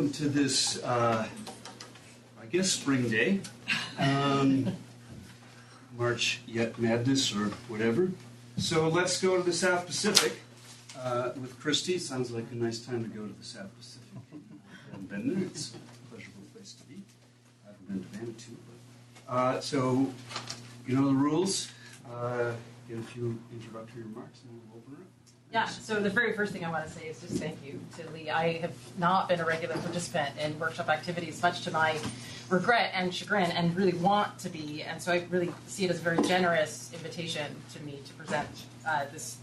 welcome to this, I guess, spring day. March Yet Madness or whatever. So let's go to the South Pacific with Christy. Sounds like a nice time to go to the South Pacific. I haven't been there. It's a pleasurable place to be. I haven't been to Vanuatu. But, so, you know the rules. Get a few introductory remarks and we'll open it up. Yeah, so the very first thing I want to say is just thank you to Lee. I have not been a regular participant in workshop activities, much to my regret and chagrin, and really want to be. And so I really see it as a very generous invitation to me to present this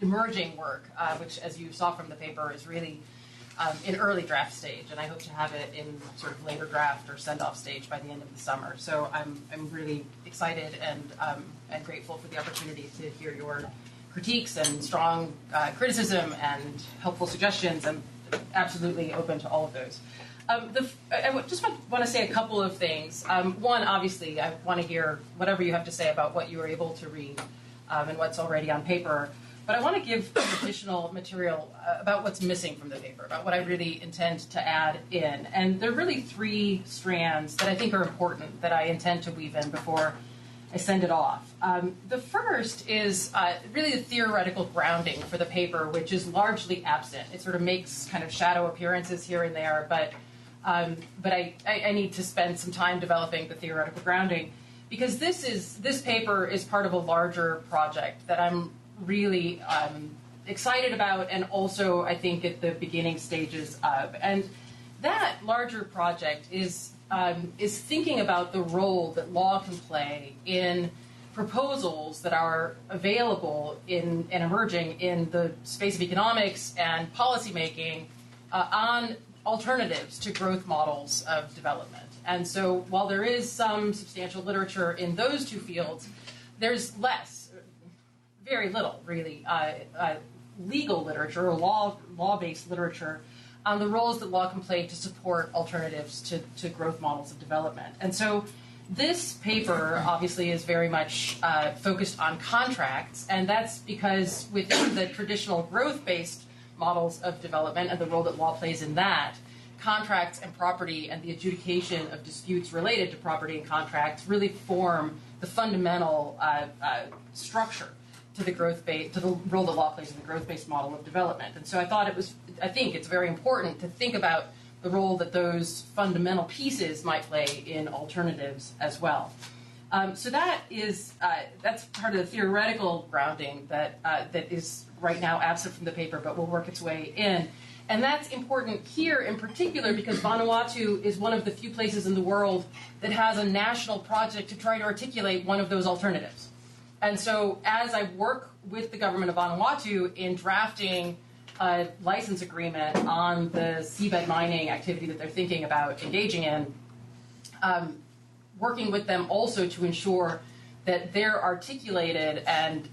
emerging work, which, as you saw from the paper, is really in early draft stage. And I hope to have it in sort of later draft or send-off stage by the end of the summer. So I'm really excited and grateful for the opportunity to hear your critiques and strong criticism and helpful suggestions. I'm absolutely open to all of those. I just want to say a couple of things. One, obviously, I want to hear whatever you have to say about what you were able to read and what's already on paper. But I want to give additional material about what's missing from the paper, about what I really intend to add in. And there are really three strands that I think are important that I intend to weave in before I send it off. The first is really the theoretical grounding for the paper, which is largely absent. It sort of makes kind of shadow appearances here and there, but I need to spend some time developing the theoretical grounding because this paper is part of a larger project that I'm really excited about and also I think at the beginning stages of. And that larger project is thinking about the role that law can play in proposals that are available and emerging in the space of economics and policymaking on alternatives to growth models of development. And so while there is some substantial literature in those two fields, there's less, very little really, legal literature or law-based literature on the roles that law can play to support alternatives to growth models of development. And so this paper obviously is very much focused on contracts, and that's because within the traditional growth-based models of development and the role that law plays in that, contracts and property and the adjudication of disputes related to property and contracts really form the fundamental structure to the role that law plays in the growth-based model of development. And so I think it's very important to think about the role that those fundamental pieces might play in alternatives as well. So that's part of the theoretical grounding that is right now absent from the paper, but will work its way in. And that's important here in particular because Vanuatu is one of the few places in the world that has a national project to try to articulate one of those alternatives. And so as I work with the government of Vanuatu in drafting a license agreement on the seabed mining activity that they're thinking about engaging in, working with them also to ensure that their articulated and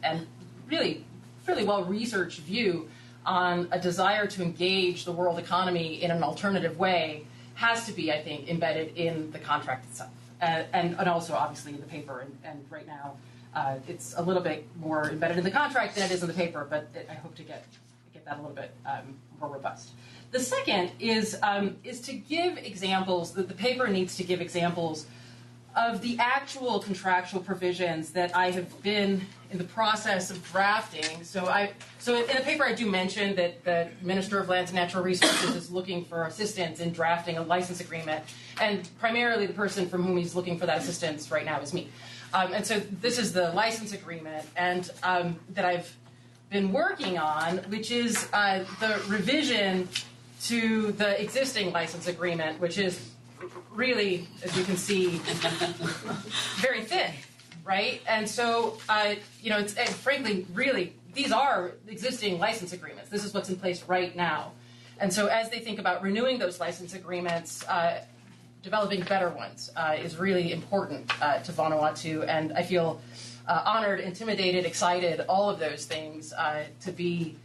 really fairly well-researched view on a desire to engage the world economy in an alternative way has to be, I think, embedded in the contract itself. And also, obviously, in the paper. And right now, it's a little bit more embedded in the contract than it is in the paper, but I hope to get that a little bit more robust. The second is to give examples, that the paper needs to give examples of the actual contractual provisions that I have been in the process of drafting. So in the paper I do mention that the Minister of Lands and Natural Resources is looking for assistance in drafting a license agreement, and primarily the person from whom he's looking for that assistance right now is me. And so this is the license agreement and that I've been working on, which is the revision to the existing license agreement, which is really, as you can see, very thin, right? And so, it's frankly, really, these are existing license agreements. This is what's in place right now. And so as they think about renewing those license agreements, developing better ones is really important to Vanuatu, and I feel honored, intimidated, excited, all of those things to be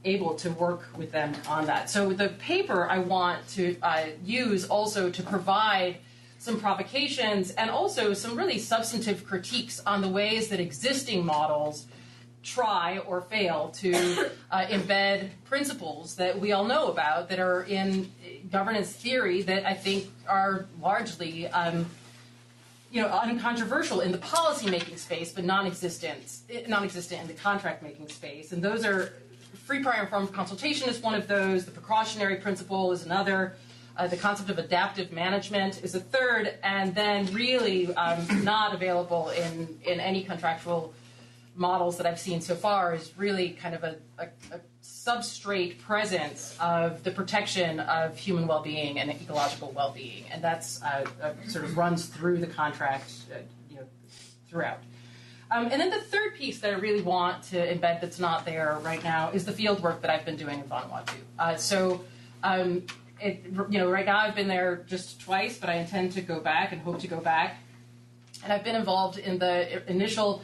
able to work with them on that. So the paper I want to use also to provide some provocations and also some really substantive critiques on the ways that existing models try or fail to embed principles that we all know about that are in governance theory that I think are largely uncontroversial in the policy-making space, but non-existent in the contract-making space. And those are free, prior, informed consultation is one of those. The precautionary principle is another. The concept of adaptive management is a third. And then really not available in any contractual models that I've seen so far is really kind of a substrate presence of the protection of human well-being and ecological well-being, and that's sort of runs through the contract, throughout. And then the third piece that I really want to embed that's not there right now is the field work that I've been doing in Vanuatu. Right now I've been there just twice, but I intend to go back and hope to go back. And I've been involved in the initial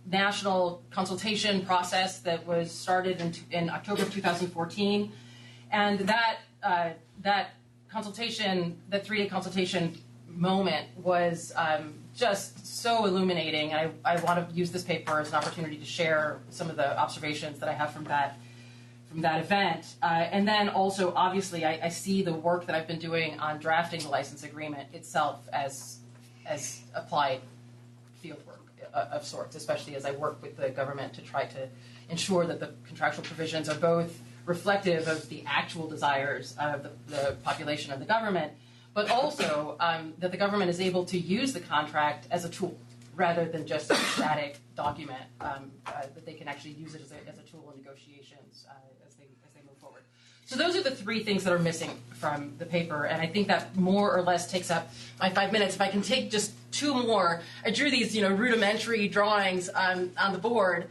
national consultation process that was started in October of 2014, and that consultation, that 3-day consultation moment was just so illuminating. And I want to use this paper as an opportunity to share some of the observations that I have from that event. And then also, obviously, I see the work that I've been doing on drafting the license agreement itself as applied field work of sorts, especially as I work with the government to try to ensure that the contractual provisions are both reflective of the actual desires of the population of the government, but also that the government is able to use the contract as a tool rather than just a static document, that they can actually use it as a tool in negotiations as they move forward. So those are the three things that are missing from the paper, and I think that more or less takes up my 5 minutes. If I can take just two more, I drew these rudimentary drawings on the board.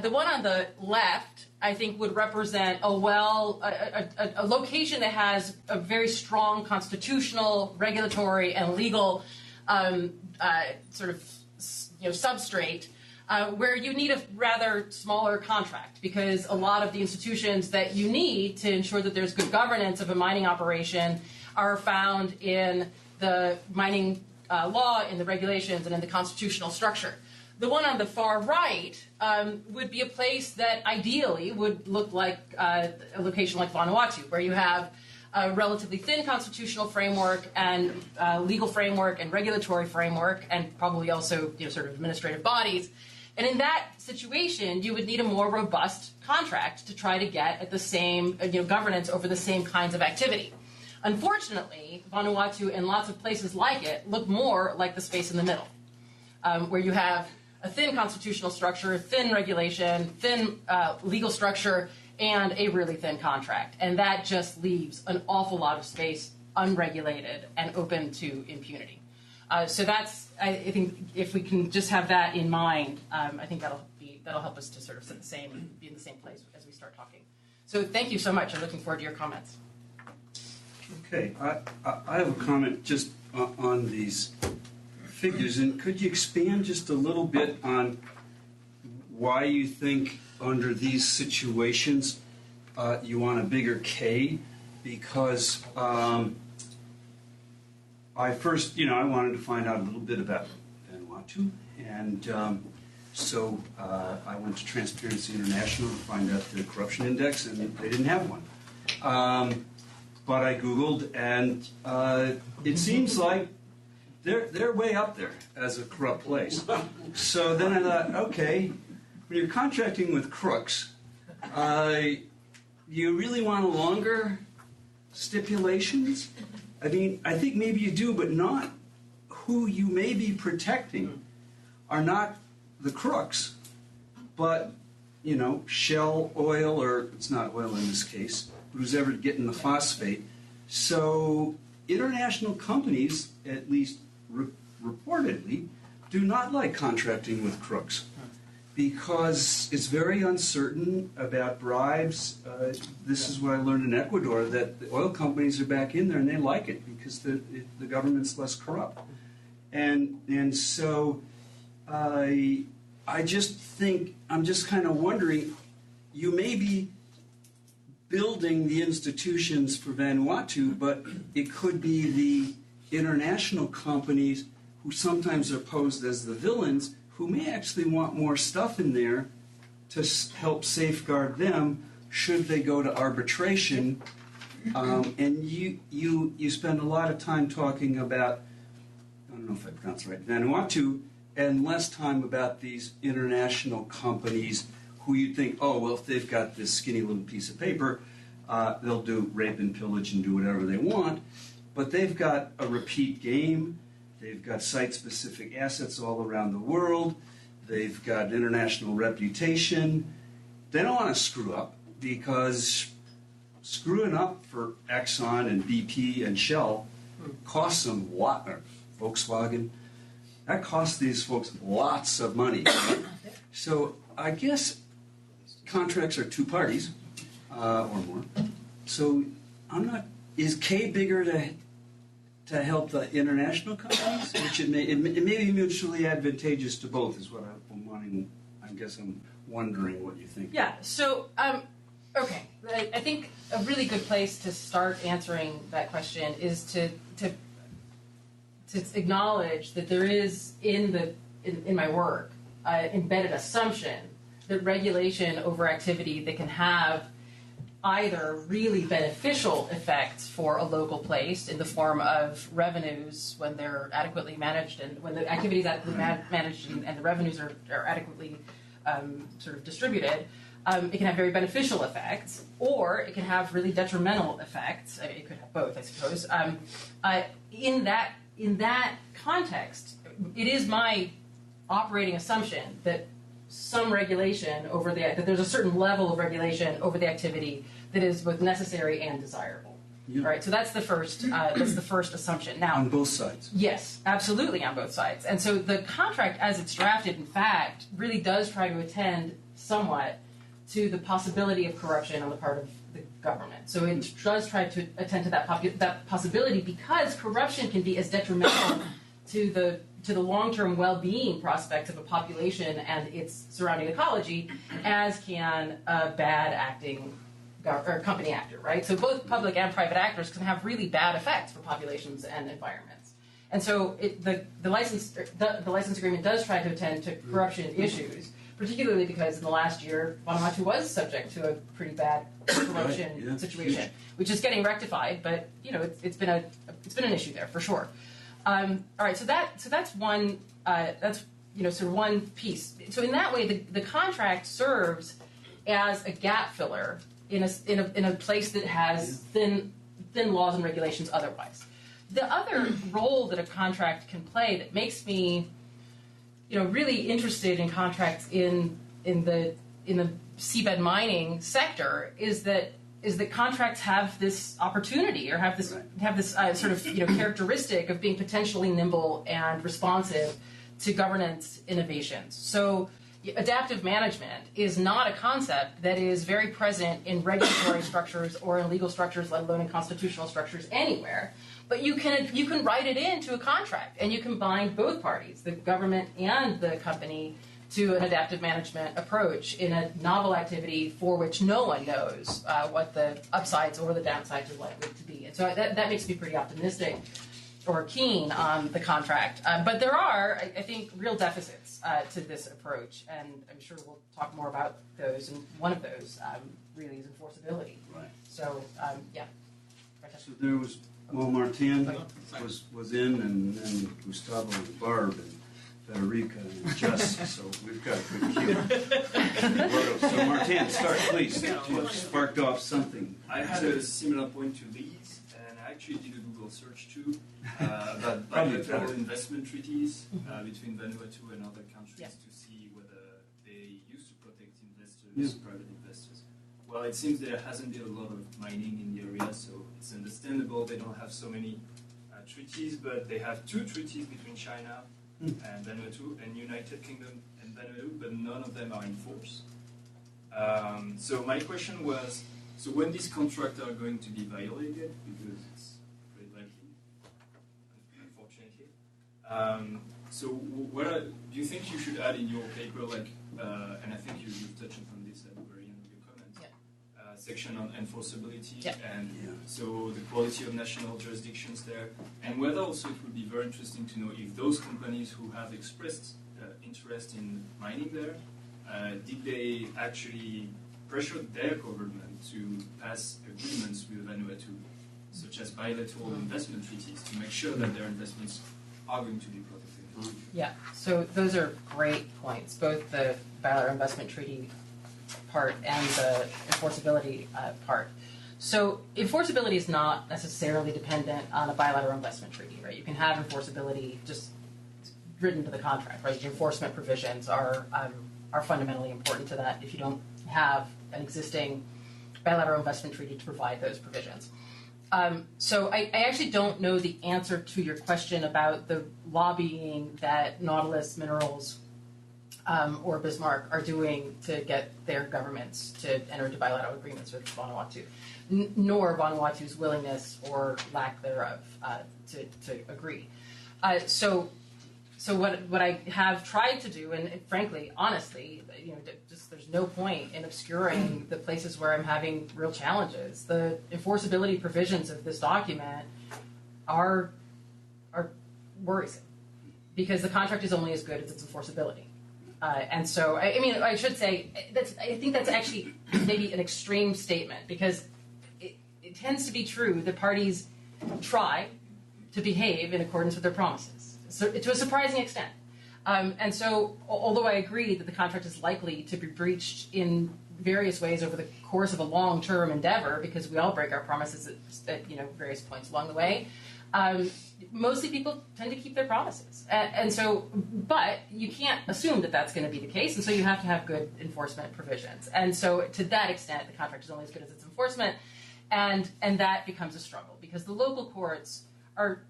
The one on the left, I think, would represent a location that has a very strong constitutional, regulatory, and legal substrate. Where you need a rather smaller contract, because a lot of the institutions that you need to ensure that there's good governance of a mining operation are found in the mining law, in the regulations, and in the constitutional structure. The one on the far right would be a place that ideally would look like a location like Vanuatu, where you have a relatively thin constitutional framework and legal framework and regulatory framework, and probably also sort of administrative bodies. And in that situation, you would need a more robust contract to try to get at the same governance over the same kinds of activity. Unfortunately, Vanuatu and lots of places like it look more like the space in the middle, where you have a thin constitutional structure, thin regulation, thin legal structure, and a really thin contract. And that just leaves an awful lot of space unregulated and open to impunity. So that's, I think, if we can just have that in mind, I think that'll help us to sort of be in the same place as we start talking. So thank you so much. I'm looking forward to your comments. Okay, I have a comment just on these figures, and could you expand just a little bit on why you think under these situations you want a bigger K? Because I first, I wanted to find out a little bit about Vanuatu, and so I went to Transparency International to find out their corruption index, and they didn't have one. But I Googled, and it seems like they're way up there as a corrupt place. So then I thought, okay, when you're contracting with crooks, you really want longer stipulations? I mean, I think maybe you do, but not who you may be protecting are not the crooks, but, Shell oil, or it's not oil in this case, but who's ever getting the phosphate. So international companies, at least reportedly, do not like contracting with crooks because it's very uncertain about bribes. This is what I learned in Ecuador, that the oil companies are back in there and they like it because the government's less corrupt. And so I just think, I'm just kind of wondering, you may be building the institutions for Vanuatu, but it could be the international companies who sometimes are posed as the villains who may actually want more stuff in there to help safeguard them should they go to arbitration. And you spend a lot of time talking about, I don't know if I pronounced it right, Vanuatu, and less time about these international companies who you think, oh, well, if they've got this skinny little piece of paper, they'll do rape and pillage and do whatever they want. But they've got a repeat game. They've got site-specific assets all around the world. They've got international reputation. They don't want to screw up, because screwing up for Exxon and BP and Shell costs them Volkswagen. That costs these folks lots of money. So I guess contracts are two parties or more. So is K bigger to help the international companies, which it may be mutually advantageous to both, is what I'm wanting. I guess I'm wondering what you think. Yeah. So, okay, I think a really good place to start answering that question is to acknowledge that there is in my work embedded assumption that regulation over activity that can have either really beneficial effects for a local place in the form of revenues when they're adequately managed, and when the activity is adequately managed and the revenues are adequately sort of distributed, it can have very beneficial effects, or it can have really detrimental effects. I mean, it could have both, I suppose. In that context, it is my operating assumption that some regulation over that there's a certain level of regulation over the activity that is both necessary and desirable. Yeah. Right. So that's the first assumption. Now, on both sides. Yes, absolutely on both sides. And so the contract, as it's drafted, in fact, really does try to attend somewhat to the possibility of corruption on the part of the government. So it does try to attend to that possibility, because corruption can be as detrimental to the long-term well-being prospects of a population and its surrounding ecology as can a bad acting or company actor, right? So both public and private actors can have really bad effects for populations and environments. And so the license agreement does try to attend to corruption issues, particularly because in the last year, Vanuatu was subject to a pretty bad corruption situation, which is getting rectified, but it's been an issue there for sure. All right, so that's one sort of one piece. So in that way, the contract serves as a gap filler in a place that has thin laws and regulations otherwise. The other role that a contract can play that makes me really interested in contracts in the seabed mining sector is that contracts have this opportunity, or have this sort of characteristic of being potentially nimble and responsive to governance innovations. So adaptive management is not a concept that is very present in regulatory structures or in legal structures, let alone in constitutional structures anywhere. But you can write it into a contract, and you can bind both parties, the government and the company, to an adaptive management approach in a novel activity for which no one knows what the upsides or the downsides are likely to be. And so that makes me pretty optimistic or keen on the contract. But there are, I think, real deficits to this approach, and I'm sure we'll talk more about those. And one of those really is enforceability. Right. So, yeah. So there was, Martin was in, and then Gustavo and Barb and Federica and Jess, so we've got a good queue. So Martin, start, please. You sparked off something. I had a similar point to these, and I actually did a Google search too about bilateral investment treaties between Vanuatu and other countries to see whether they used to protect investors, private investors. Well, it seems there hasn't been a lot of mining in the area, so it's understandable they don't have so many treaties, but they have two treaties between China and Vanuatu, and United Kingdom and Vanuatu, but none of them are in force. So my question was, so when these contracts are going to be violated, because it's pretty likely, unfortunately, so do you think you should add in your paper, and I think you've touched upon this at the very end of your comments, section on enforceability, and so the quality of national jurisdictions there, and whether also it would be very interesting to know if those companies who have expressed interest in mining there? Did they actually pressure their government to pass agreements with Vanuatu, such as bilateral investment treaties, to make sure that their investments are going to be protected? Yeah, so those are great points, both the bilateral investment treaty part and the enforceability part. So enforceability is not necessarily dependent on a bilateral investment treaty, right? You can have enforceability just written to the contract, right? The enforcement provisions are fundamentally important to that if you don't have an existing bilateral investment treaty to provide those provisions. So I actually don't know the answer to your question about the lobbying that Nautilus Minerals or Bismarck are doing to get their governments to enter into bilateral agreements with Vanuatu, nor Vanuatu's willingness or lack thereof to agree. So what I have tried to do, and frankly, honestly, just there's no point in obscuring the places where I'm having real challenges. The enforceability provisions of this document are worrisome because the contract is only as good as its enforceability. And so, I should say, I think that's actually maybe an extreme statement because it tends to be true that parties try to behave in accordance with their promises, so, to a surprising extent. And so, although I agree that the contract is likely to be breached in various ways over the course of a long-term endeavor, because we all break our promises at various points along the way, mostly people tend to keep their promises. And so, but you can't assume that that's going to be the case, and so you have to have good enforcement provisions. And so, to that extent, the contract is only as good as its enforcement, and that becomes a struggle, because the local courts are,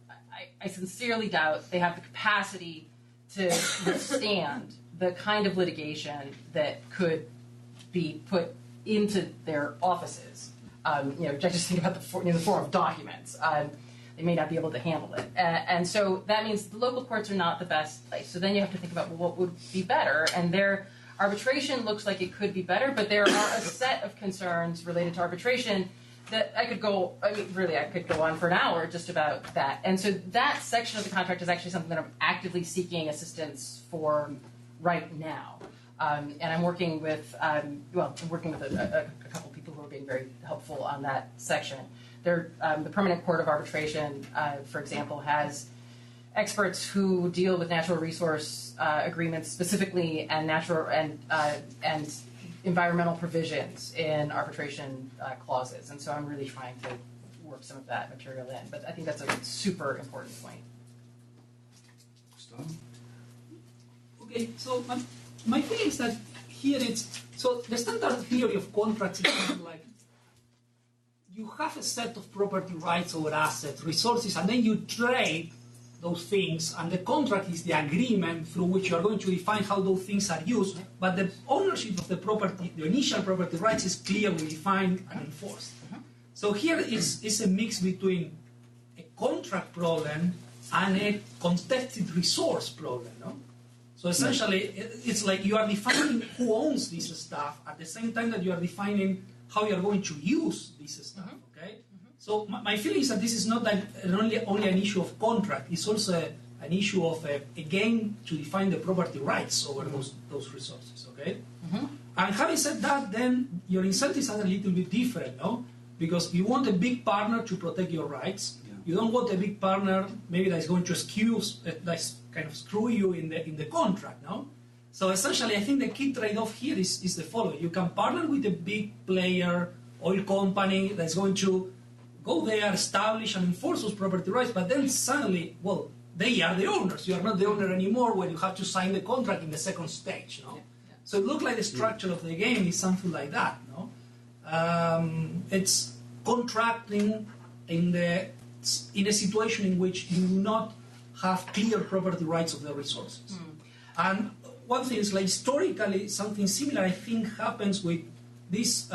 I sincerely doubt they have the capacity to withstand the kind of litigation that could be put into their offices. Just think about the form of documents. They may not be able to handle it. And so that means the local courts are not the best place. So then you have to think about, well, what would be better? And their arbitration looks like it could be better, but there are a set of concerns related to arbitration that I could go on for an hour just about that. And so that section of the contract is actually something that I'm actively seeking assistance for right now. And I'm working with, a couple people who are being very helpful on that section. The Permanent Court of Arbitration, for example, has experts who deal with natural resource agreements specifically, and and environmental provisions in arbitration clauses. And so I'm really trying to work some of that material in. But I think that's a super important point. Okay, so my feeling is that here so the standard theory of contracts is kind of like you have a set of property rights over assets, resources, and then you trade those things, and the contract is the agreement through which you are going to define how those things are used, but the ownership of the property, the initial property rights, is clearly defined and enforced. So here is a mix between a contract problem and a contested resource problem, no? So essentially, it's like you are defining who owns this stuff at the same time that you are defining how you are going to use this stuff, okay? So my feeling is that this is not only an issue of contract, it's also an issue of a game to define the property rights over those resources, okay? And having said that, then your incentives are a little bit different, no? Because you want a big partner to protect your rights. Yeah. You don't want a big partner maybe that is going to screw you in the contract, no? So essentially, I think the key trade-off here is the following. You can partner with a big player, oil company, that's going to go there, establish and enforce those property rights, but then suddenly, well, they are the owners. You are not the owner anymore when you have to sign the contract in the second stage, no? Yeah. So it looks like the structure of the game is something like that, no? It's contracting in a situation in which you do not have clear property rights of the resources. And one thing is, like, historically, something similar, I think, happens with this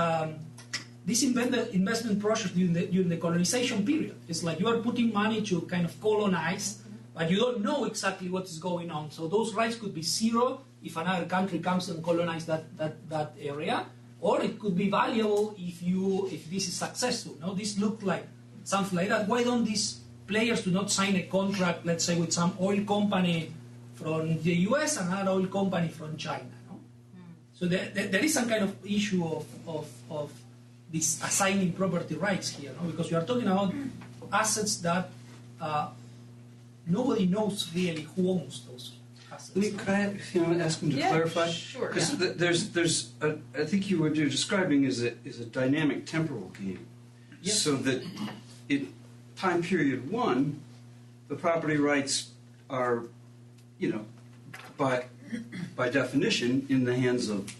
investment process during the colonization period. It's like you are putting money to kind of colonize, but you don't know exactly what is going on. So those rights could be zero if another country comes and colonizes that area, or it could be valuable if this is successful. No, this looked like something like that. Why don't these players do not sign a contract, let's say, with some oil company from the US and another oil company from China. No? So there is some kind of issue of this assigning property rights here, no? Because we are talking about assets that nobody knows really who owns those assets. Could I ask him to clarify? Sure. Because Yeah. I think what you're describing is a dynamic temporal game. Yeah. So that in time period one, the property rights are, by definition, in the hands of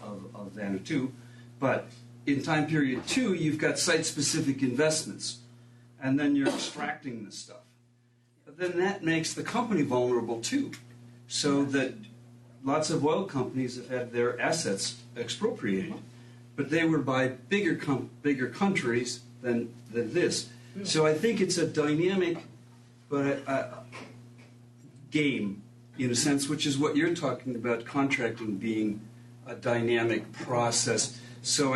Vanuatu. But in time period two, you've got site-specific investments, and then you're extracting this stuff. But then that makes the company vulnerable too, so that lots of oil companies have had their assets expropriated, but they were by bigger countries than this. So I think it's a dynamic, but game in a sense, which is what you're talking about, contracting being a dynamic process. So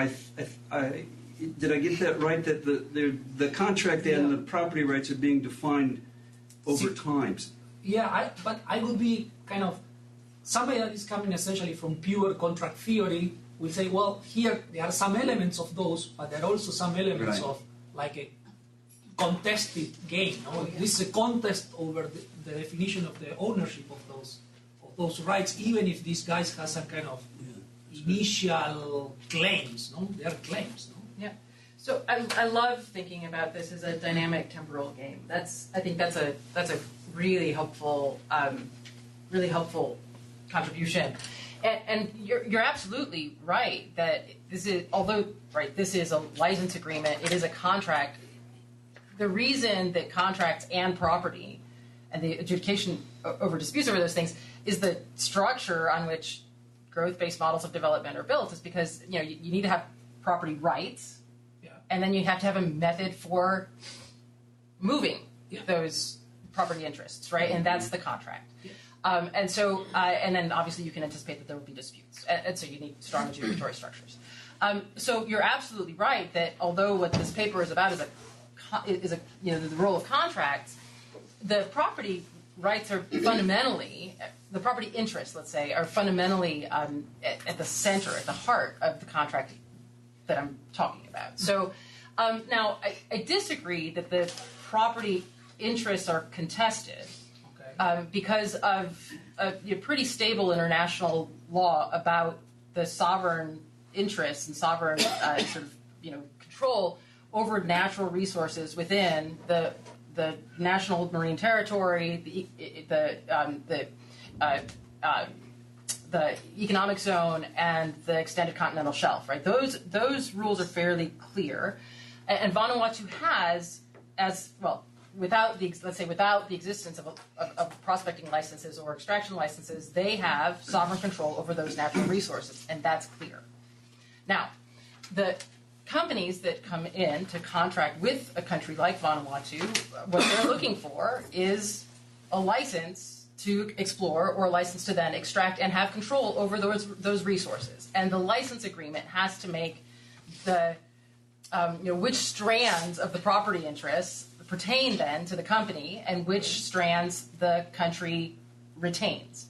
did I get that right? That the contract and the property rights are being defined over time. Yeah, but I would be kind of somebody that is coming essentially from pure contract theory will say, well, here there are some elements of those, but there are also some elements of like a contested game. No? This is a contest over the definition of the ownership of those rights, even if these guys have some kind of initial claims. No, they are claims. No? Yeah. So I love thinking about this as a dynamic temporal game. I think that's a really helpful contribution. And you're absolutely right that this is a license agreement. It is a contract. The reason that contracts and property and the adjudication over disputes over those things is the structure on which growth-based models of development are built is because you need to have property rights. And then you have to have a method for moving those property interests, right? And that's the contract. And so, and then obviously you can anticipate that there will be disputes. And so you need strong adjudicatory structures. So you're absolutely right that although what this paper is about is the role of contracts, the property rights are fundamentally, the property interests, let's say, are fundamentally at the center, at the heart of the contract that I'm talking about. So now I disagree that the property interests are contested because of a pretty stable international law about the sovereign interests and sovereign control over natural resources within the national marine territory, the economic zone, and the extended continental shelf. Right, those rules are fairly clear, and Vanuatu has, as well, without the existence of prospecting licenses or extraction licenses, they have sovereign control over those natural resources, and that's clear. Now, the companies that come in to contract with a country like Vanuatu, what they're looking for is a license to explore or a license to then extract and have control over those resources. And the license agreement has to make the which strands of the property interests pertain then to the company and which strands the country retains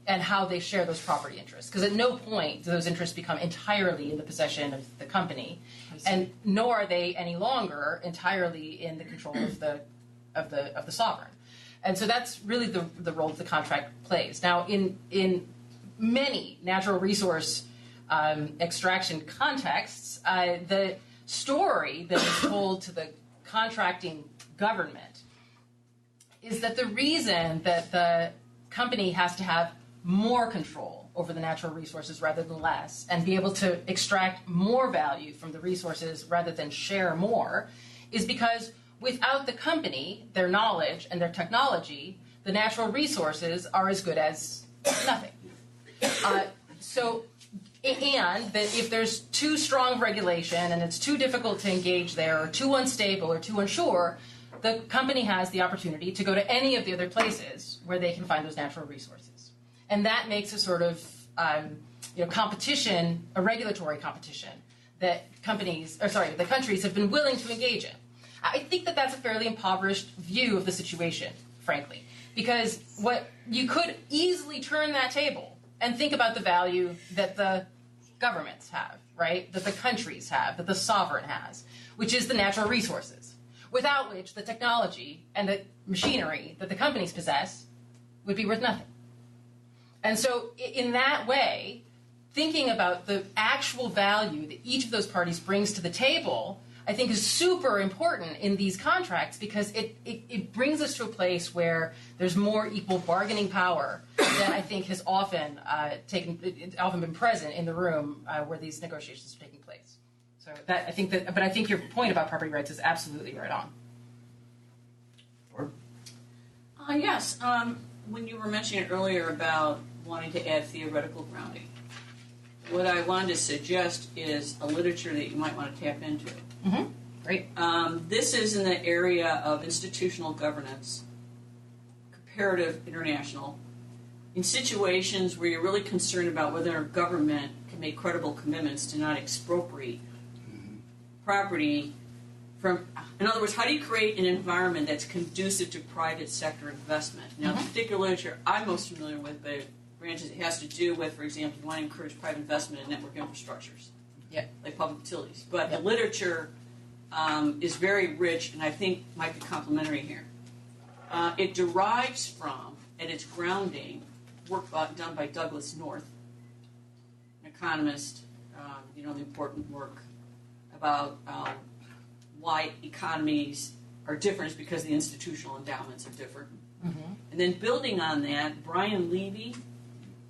and how they share those property interests. Because at no point do those interests become entirely in the possession of the company, and nor are they any longer entirely in the control of the sovereign. And so that's really the role that the contract plays. Now, in many natural resource extraction contexts, the story that is told to the contracting government is that the reason that the company has to have more control over the natural resources rather than less, and be able to extract more value from the resources rather than share more, is because without the company, their knowledge, and their technology, the natural resources are as good as nothing. And that if there's too strong regulation and it's too difficult to engage there, or too unstable or too unsure, the company has the opportunity to go to any of the other places where they can find those natural resources. And that makes a sort of competition, a regulatory competition that the countries have been willing to engage in. I think that that's a fairly impoverished view of the situation frankly, because what you could easily turn that table and think about the value that the governments have, right? That the countries have, that the sovereign has, which is the natural resources, without which the technology and the machinery that the companies possess would be worth nothing. And so in that way, thinking about the actual value that each of those parties brings to the table, I think is super important in these contracts, because it brings us to a place where there's more equal bargaining power than I think has often been present in the room where these negotiations are taking place. So I think your point about property rights is absolutely right on. Yes. When you were mentioning earlier about wanting to add theoretical grounding, what I wanted to suggest is a literature that you might want to tap into. Mm-hmm. Great. This is in the area of institutional governance, comparative international, in situations where you're really concerned about whether a government can make credible commitments to not expropriate property from, in other words, how do you create an environment that's conducive to private sector investment? Now, the particular literature I'm most familiar with, but branches it has to do with, for example, you want to encourage private investment in network infrastructures, like public utilities. But the literature is very rich, and I think might be complementary here. It derives from, at its grounding, work done by Douglas North, an economist, the important work about why economies are different is because the institutional endowments are different. Mm-hmm. And then building on that, Brian Levy,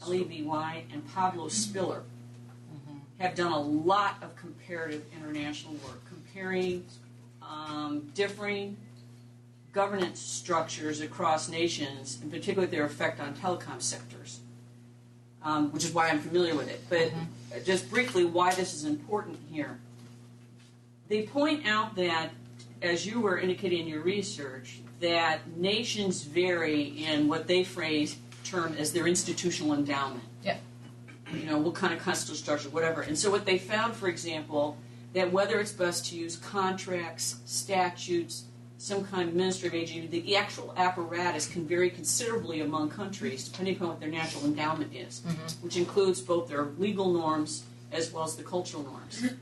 Levy, and Pablo Spiller have done a lot of comparative international work, comparing differing governance structures across nations, in particular their effect on telecom sectors, which is why I'm familiar with it. But just briefly, why this is important here. They point out that, as you were indicating in your research, that nations vary in what they term as their institutional endowment. Yeah. What kind of constitutional structure, whatever. And so what they found, for example, that whether it's best to use contracts, statutes, some kind of administrative agency, the actual apparatus can vary considerably among countries depending upon what their natural endowment is, which includes both their legal norms as well as the cultural norms.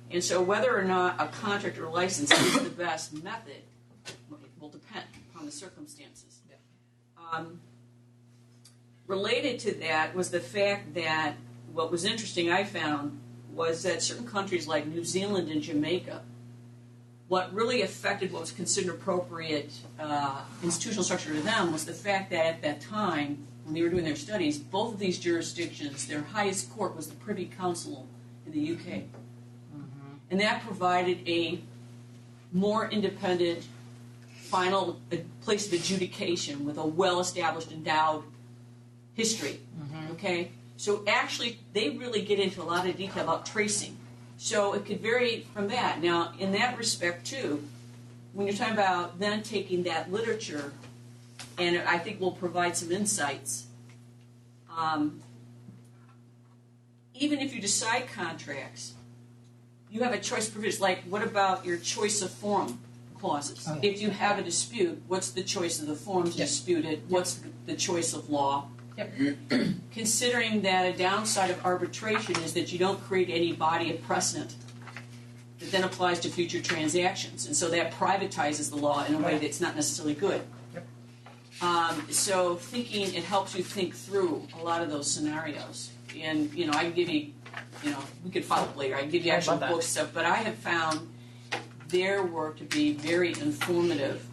And so whether or not a contract or license is the best method will depend upon the circumstances. Related to that was the fact that what was interesting, I found, was that certain countries like New Zealand and Jamaica, what really affected what was considered appropriate institutional structure to them was the fact that at that time, when they were doing their studies, both of these jurisdictions, their highest court was the Privy Council in the UK. And that provided a more independent final place of adjudication with a well-established, endowed history. Okay? So actually, they really get into a lot of detail about tracing. So it could vary from that. Now, in that respect, too, when you're talking about then taking that literature, and I think will provide some insights, even if you decide contracts, you have a choice provision. Like, what about your choice of forum clauses? If you have a dispute, what's the choice of the forum to dispute it? What's the choice of law? Considering that a downside of arbitration is that you don't create any body of precedent that then applies to future transactions. And so that privatizes the law in a way that's not necessarily good. So it helps you think through a lot of those scenarios. And, I can give you, we could follow up later. I can give you actual books stuff. But I have found their work to be very informative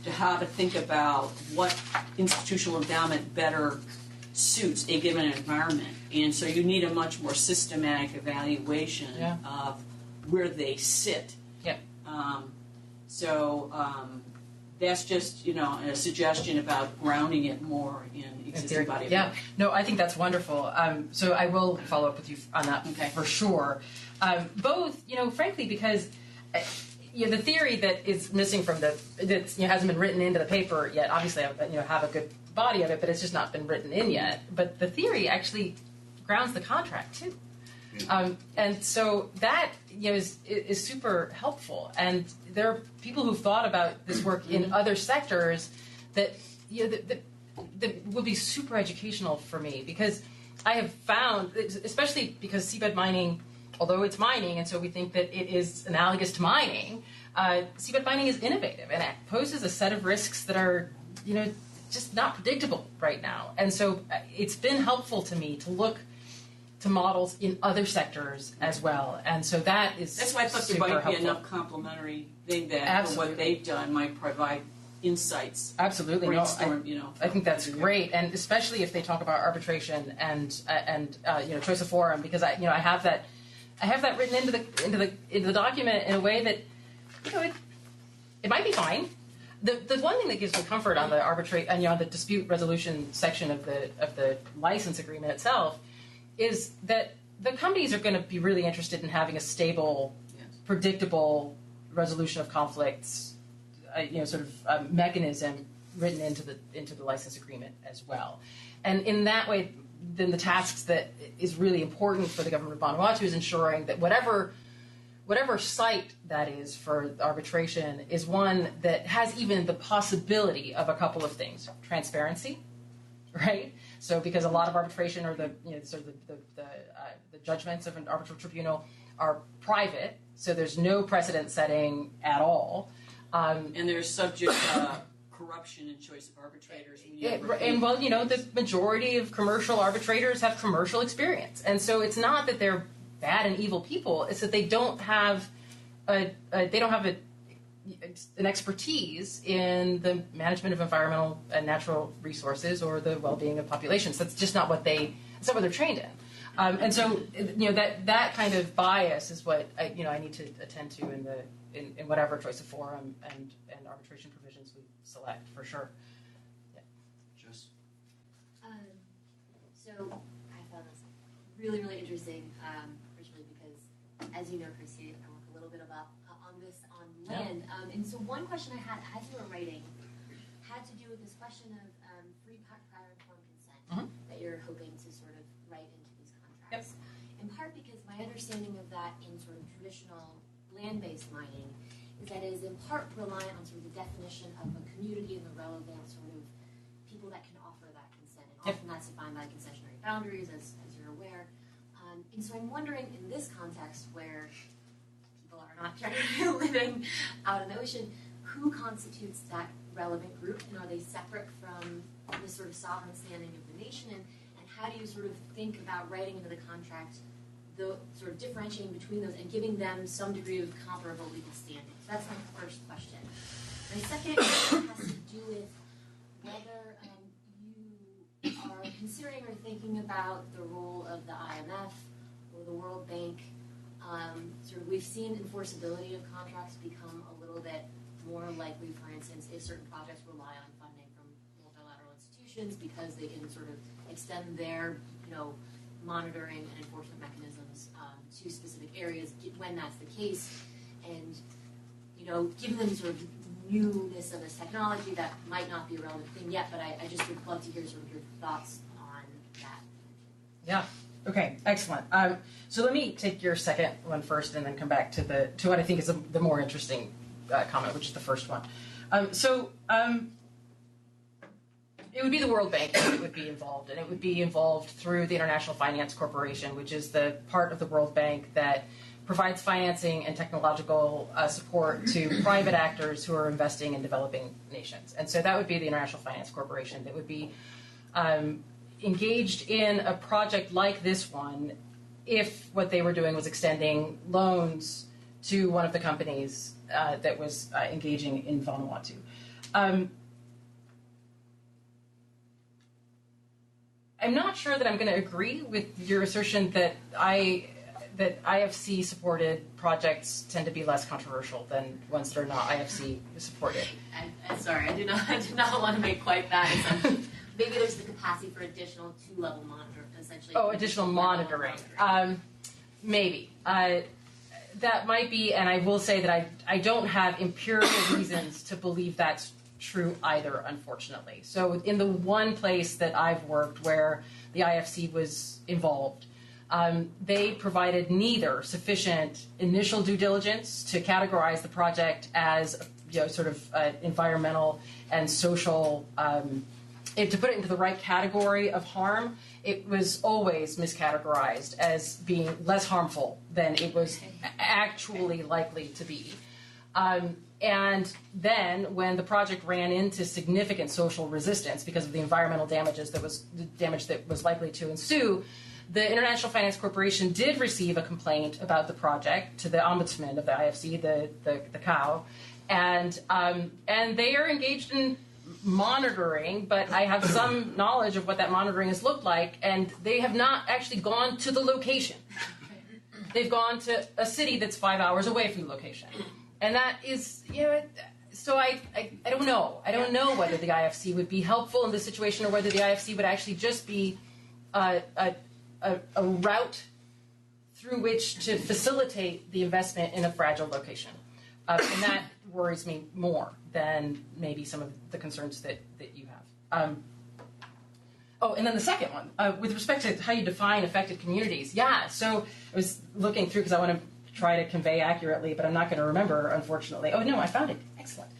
to how to think about what institutional endowment better suits a given environment. And so you need a much more systematic evaluation of where they sit. That's just, a suggestion about grounding it more in existing body of work. No, I think that's wonderful. So I will follow up with you on that for sure. Both, frankly, because the theory that is missing from that hasn't been written into the paper yet. Obviously, I have a good body of it, but it's just not been written in yet. But the theory actually grounds the contract too. And so that is super helpful. And there are people who've thought about this work in other sectors that that would be super educational for me, because I have found, especially because seabed mining, although it's mining, and so we think that it is analogous to mining, seabed mining is innovative, and it poses a set of risks that are, just not predictable right now. And so it's been helpful to me to look to models in other sectors as well. And so that's why I thought there might be enough complementary thing that for what they've done might provide insights. Absolutely. Brainstorm, I think that's great, and especially if they talk about arbitration and choice of forum, because I have that written into the document in a way that it might be fine. The one thing that gives me comfort on the arbitrate and the dispute resolution section of the license agreement itself is that the companies are going to be really interested in having a stable, predictable resolution of conflicts, mechanism written into the license agreement as well. And in that way, then the tasks that is really important for the government of Vanuatu is ensuring that whatever site that is for arbitration is one that has even the possibility of a couple of things: transparency, right? So because a lot of arbitration or the judgments of an arbitral tribunal are private, so there's no precedent setting at all. And there's subject corruption in choice of arbitrators. The majority of commercial arbitrators have commercial experience, and so it's not that they're bad and evil people. It's that they don't have an expertise in the management of environmental and natural resources or the well-being of populations. That's just not what they're trained in. And so that kind of bias is what I need to attend to in whatever choice of forum and arbitration provisions we select, for sure. Yeah. Jess? So I found this really, really interesting, originally because, as you know, Christy, I work a little bit about on this on land. And so one question I had as you were writing had to do with this question of free prior informed consent that you're hoping to sort of write into these contracts. Yep. In part because my understanding of that in sort of traditional land-based mining is that it is in part reliant on sort of the definition of a community and the relevant sort of people that can offer that consent. And often that's defined by concessionary boundaries, as you're aware. And so I'm wondering, in this context where people are not generally living out in the ocean, who constitutes that relevant group, and are they separate from the sort of sovereign standing of the nation? And how do you sort of think about writing into the contract the sort of differentiating between those and giving them some degree of comparable legal standing? So that's my first question. My second question has to do with whether you are considering or thinking about the role of the IMF or the World Bank. We've seen enforceability of contracts become a little bit more likely, for instance, if certain projects rely on funding from multilateral institutions because they can sort of extend their, monitoring and enforcement mechanisms to specific areas when that's the case. And, given sort of newness of this technology, that might not be a relevant thing yet, but I just would love to hear sort of your thoughts on that. Yeah. Okay. Excellent. So let me take your second one first, and then come back to what I think is the more interesting comment, which is the first one. It would be the World Bank that would be involved, and it would be involved through the International Finance Corporation, which is the part of the World Bank that provides financing and technological support to private actors who are investing in developing nations. And so that would be the International Finance Corporation that would be engaged in a project like this one if what they were doing was extending loans to one of the companies that was engaging in Vanuatu. I'm not sure that I'm going to agree with your assertion that IFC supported projects tend to be less controversial than ones that are not IFC supported. I'm sorry, I do not want to make quite that assumption. Maybe there's the capacity for additional two-level monitoring, essentially. Oh, additional monitoring. Maybe. That might be, and I will say that I don't have empirical reasons to believe that's true either, unfortunately. So in the one place that I've worked where the IFC was involved, they provided neither sufficient initial due diligence to categorize the project as sort of environmental and social, to put it into the right category of harm, it was always miscategorized as being less harmful than it was actually likely to be. And then when the project ran into significant social resistance because of the environmental damage that was likely to ensue, the International Finance Corporation did receive a complaint about the project to the ombudsman of the IFC, the COW, and they are engaged in monitoring, but I have some knowledge of what that monitoring has looked like, and they have not actually gone to the location. They've gone to a city that's 5 hours away from the location. And that is, so I don't know. I don't know whether the IFC would be helpful in this situation or whether the IFC would actually just be a route through which to facilitate the investment in a fragile location. And that worries me more than maybe some of the concerns that you have. And then the second one, with respect to how you define affected communities. Yeah, so I was looking through because I want to try to convey accurately, but I'm not going to remember, unfortunately. Oh, no, I found it. Excellent.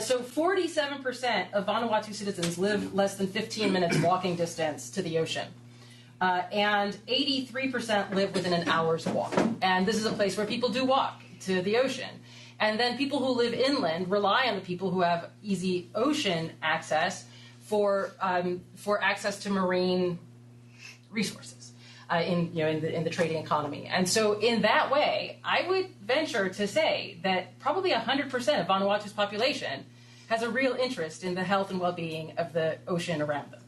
So 47% of Vanuatu citizens live less than 15 minutes walking distance to the ocean. And 83% live within an hour's walk. And this is a place where people do walk to the ocean. And then people who live inland rely on the people who have easy ocean access for access to marine resources in the trading economy. And so in that way, I would venture to say that probably 100% of Vanuatu's population has a real interest in the health and well-being of the ocean around them.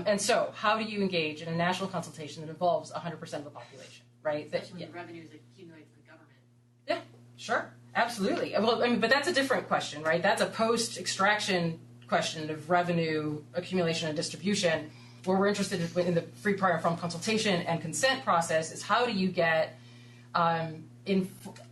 And so how do you engage in a national consultation that involves 100% of the population, right? Especially when the revenues accumulate to the government. Yeah, sure. Absolutely. Well, I mean, but that's a different question, right? That's a post-extraction question of revenue accumulation and distribution. Where we're interested in the free, prior, and from consultation and consent process is how do you get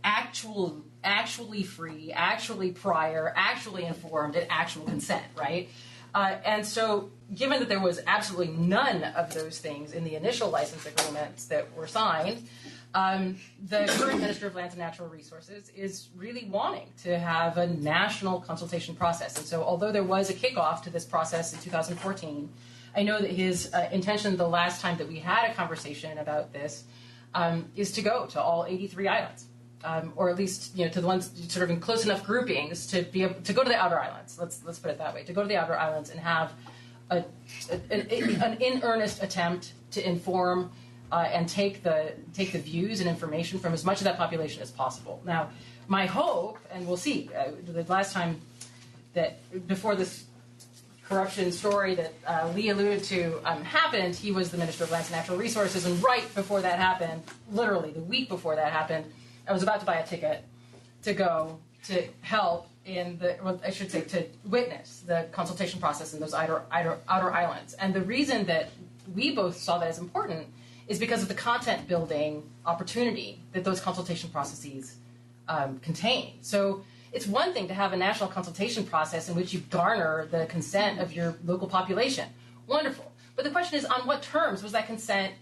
actually free, actually prior, actually informed, and actual consent, right? And so given that there was absolutely none of those things in the initial license agreements that were signed, the current Minister of Lands and Natural Resources is really wanting to have a national consultation process. And so although there was a kickoff to this process in 2014, I know that his intention the last time that we had a conversation about this is to go to all 83 islands, or at least to the ones sort of in close enough groupings to be able to go to the outer islands. Let's put it that way: to go to the outer islands and have an in earnest attempt to inform and take the views and information from as much of that population as possible. Now, my hope, and we'll see, the last time that before this corruption story that Lee alluded to happened, he was the Minister of Lands and Natural Resources, and right before that happened, literally the week before that happened, I was about to buy a ticket to go to help to witness the consultation process in those outer islands. And the reason that we both saw that as important is because of the content building opportunity that those consultation processes contain. So it's one thing to have a national consultation process in which you garner the consent of your local population. Wonderful. But the question is, on what terms was that consent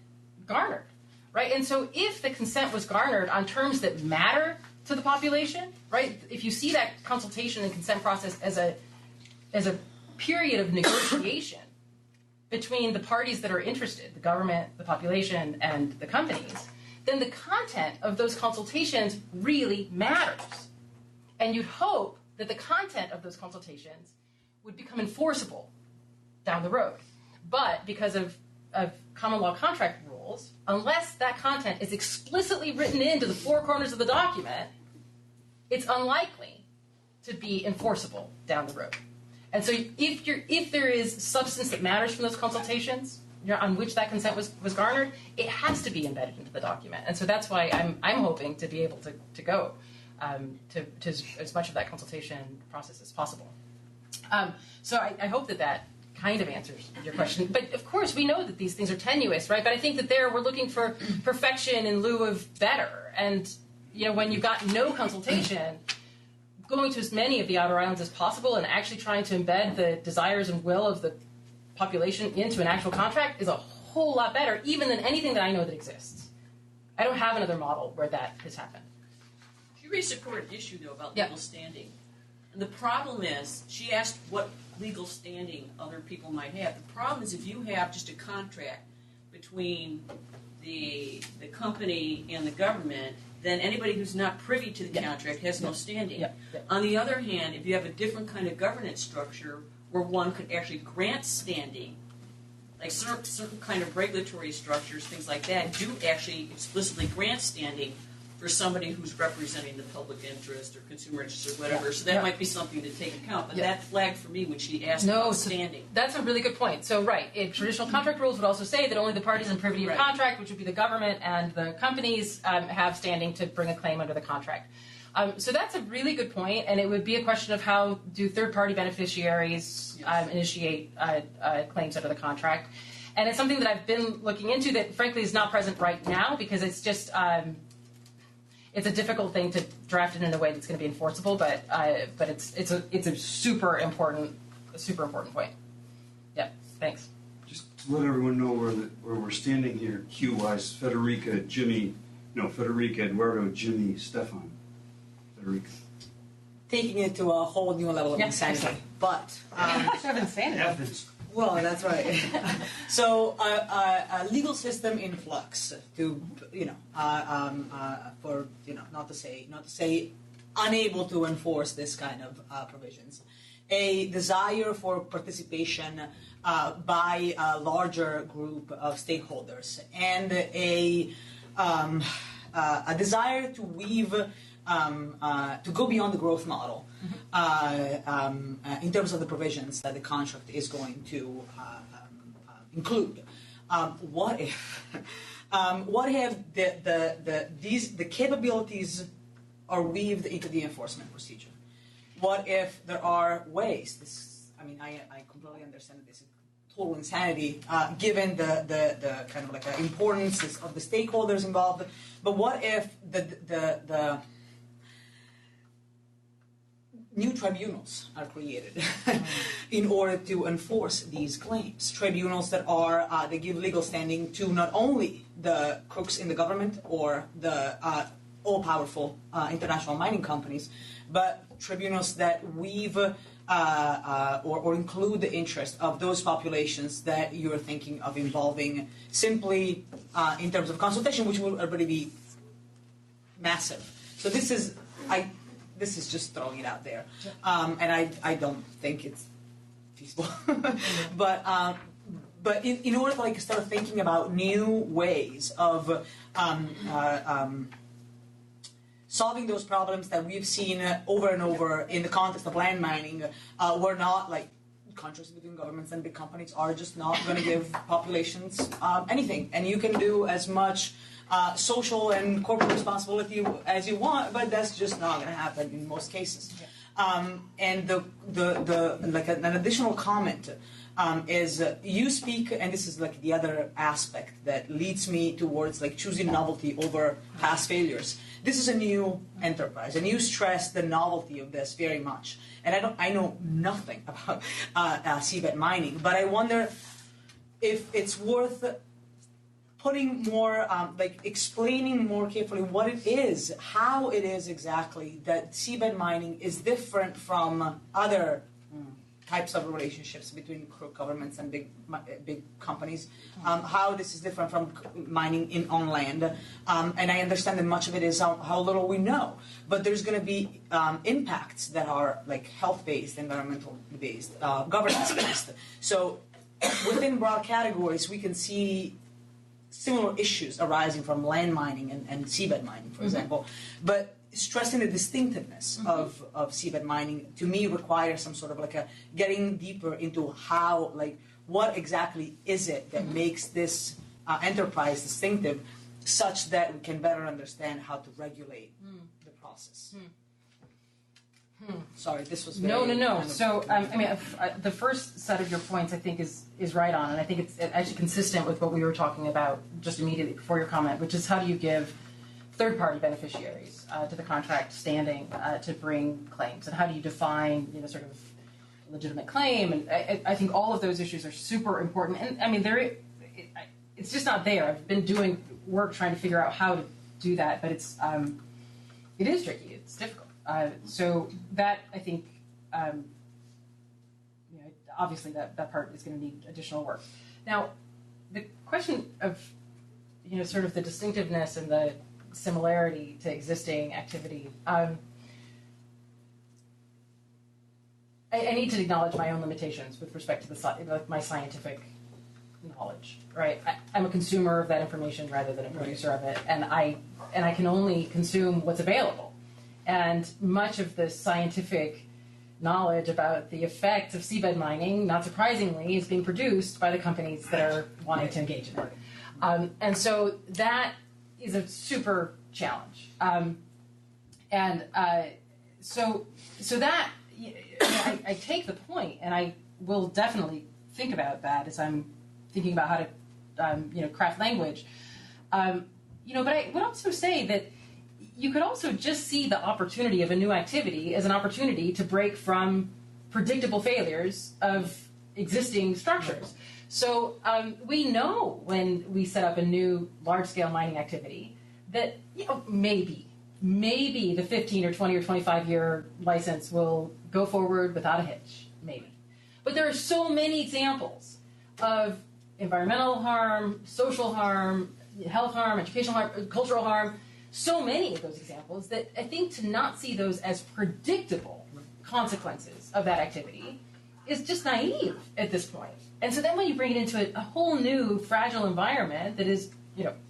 garnered, right? And so if the consent was garnered on terms that matter to the population, right? If you see that consultation and consent process as a period of negotiation between the parties that are interested, the government, the population, and the companies, then the content of those consultations really matters. And you'd hope that the content of those consultations would become enforceable down the road. But because of common law contract rules, unless that content is explicitly written into the four corners of the document, it's unlikely to be enforceable down the road. And so if there is substance that matters from those consultations, on which that consent was garnered, it has to be embedded into the document. And so that's why I'm hoping to be able to go to as much of that consultation process as possible. So I hope that kind of answers your question. But of course, we know that these things are tenuous, right? But I think that we're looking for perfection in lieu of better. And when you've got no consultation, going to as many of the outer islands as possible and actually trying to embed the desires and will of the population into an actual contract is a whole lot better, even than anything that I know that exists. I don't have another model where that has happened. You raised a important issue, though, about legal standing. the problem is, she asked what legal standing other people might have. The problem is if you have just a contract between the company and the government, then anybody who's not privy to the contract has no standing. On the other hand, if you have a different kind of governance structure where one could actually grant standing, like certain kind of regulatory structures, things like that, do actually explicitly grant standing for somebody who's representing the public interest or consumer interest or whatever. So that might be something to take account. But that flagged for me when she asked about standing. That's a really good point. So, right, traditional contract rules would also say that only the parties in privity of contract, which would be the government and the companies, have standing to bring a claim under the contract. So that's a really good point, and it would be a question of how do third-party beneficiaries initiate claims under the contract. And it's something that I've been looking into that, frankly, is not present right now because it's just it's a difficult thing to draft it in a way that's going to be enforceable. But it's a super important point. Yeah, thanks. Just to let everyone know where we're standing here, Q-wise, Federica, Eduardo, Jimmy, Stefan. Federica. Taking it to a whole new level of insanity. But insanity. well, that's right. So a legal system in flux to not to say unable to enforce this kind of provisions. A desire for participation by a larger group of stakeholders and a desire to weave. To go beyond the growth model in terms of the provisions that the contract is going to include. What if the capabilities are weaved into the enforcement procedure? What if there are ways? I completely understand that this is total insanity given the kind of like importance of the stakeholders involved. But what if the new tribunals are created in order to enforce these claims? Tribunals that they give legal standing to not only the crooks in the government or the all-powerful international mining companies, but tribunals that weave or include the interest of those populations that you're thinking of involving simply in terms of consultation, which will already be massive. So this is just throwing it out there, and I don't think it's feasible. But in order to start thinking about new ways of solving those problems that we've seen over and over in the context of land mining, where not contracts between governments and big companies are just not going to give populations anything, and you can do as much social and corporate responsibility as you want, but that's just not going to happen in most cases. And an additional comment is you speak, and this is the other aspect that leads me towards choosing novelty over past failures. This is a new enterprise, and you stress the novelty of this very much. And I know nothing about seabed mining, but I wonder if it's worth putting more, explaining more carefully what it is, how it is exactly that seabed mining is different from other types of relationships between governments and big companies, how this is different from mining on land. And I understand that much of it is how little we know. But there's going to be impacts that are health-based, environmental-based, governance-based. So within broad categories, we can see similar issues arising from land mining and seabed mining, for example. But stressing the distinctiveness of seabed mining, to me, requires some sort of a getting deeper into how, what exactly is it that makes this enterprise distinctive, such that we can better understand how to regulate the process. Sorry, this was very... No. So, the first set of your points, I think, is right on, and I think it's actually consistent with what we were talking about just immediately before your comment, which is how do you give third-party beneficiaries to the contract standing to bring claims, and how do you define, sort of legitimate claim? And I think all of those issues are super important. And it's just not there. I've been doing work trying to figure out how to do that, but it is tricky. It's difficult. So that, I think, obviously that part is going to need additional work. Now, the question of sort of the distinctiveness and the similarity to existing activity. I need to acknowledge my own limitations with respect to my scientific knowledge. Right, I'm a consumer of that information rather than a producer of it, and I can only consume what's available. And much of the scientific knowledge about the effects of seabed mining, not surprisingly, is being produced by the companies that are wanting to engage in it. And so that is a super challenge. So that I take the point, and I will definitely think about that as I'm thinking about how to craft language. But I would also say that you could also just see the opportunity of a new activity as an opportunity to break from predictable failures of existing structures. So we know when we set up a new large-scale mining activity that maybe the 15 or 20 or 25-year license will go forward without a hitch, maybe. But there are so many examples of environmental harm, social harm, health harm, educational harm, cultural harm, so many of those examples that I think to not see those as predictable consequences of that activity is just naive at this point. And so then when you bring it into a whole new fragile environment that is,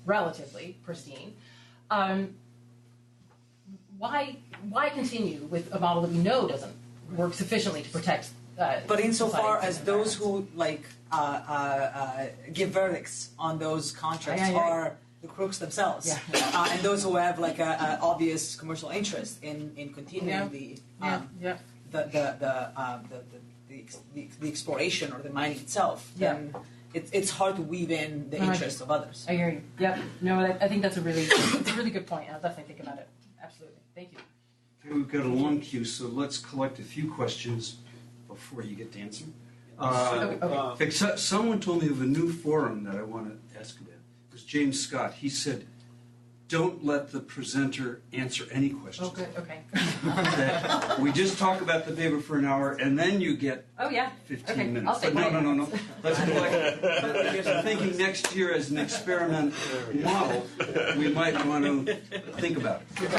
relatively pristine, why continue with a model that we know doesn't work sufficiently to protect? But insofar as those who give verdicts on those contracts are the crooks themselves, and those who have an obvious commercial interest in continuing the exploration or the mining itself, then it's hard to weave in the interests of others. I hear you. Yep. No, I think that's a really good point. I'll definitely think about it. Absolutely. Thank you. Okay, we've got a long queue, so let's collect a few questions before you get to answer. Okay. Someone told me of a new forum that I want to ask about. It was James Scott. He said, don't let the presenter answer any questions. Okay. That we just talk about the paper for an hour, and then you get 15 minutes. I'll take No. Let's collect. I'm thinking next year as an experiment model, we might want to think about it.